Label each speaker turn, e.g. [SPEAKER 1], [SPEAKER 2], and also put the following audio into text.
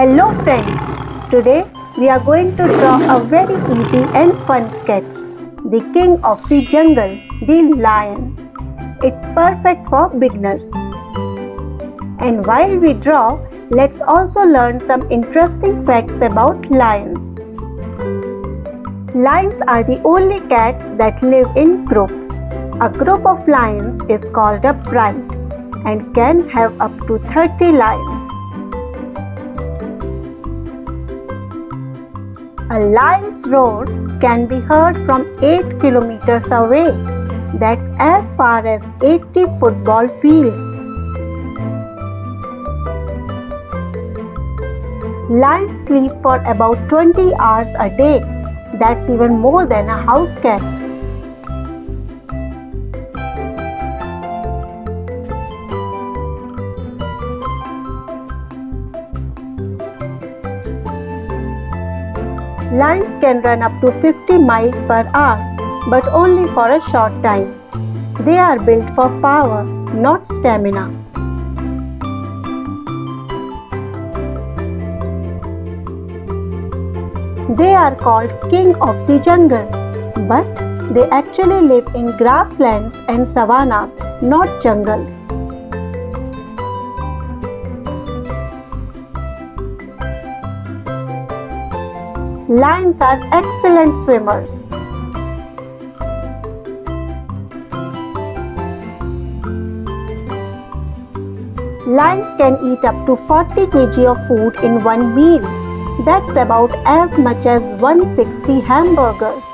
[SPEAKER 1] Hello friends, today we are going to draw a very easy and fun sketch. The king of the jungle, the lion. It's perfect for beginners. And while we draw, let's also learn some interesting facts about lions. Lions are the only cats that live in groups. A group of lions is called a pride and can have up to 30 lions. A lion's roar can be heard from 8 kilometers away. That's as far as 80 football fields. Lions sleep for about 20 hours a day. That's even more than a house cat. Lions can run up to 50 miles per hour, but only for a short time. They are built for power, not stamina. They are called king of the jungle, but they actually live in grasslands and savannas, not jungles. Lions are excellent swimmers. Lions can eat up to 40 kg of food in one meal. That's about as much as 160 hamburgers.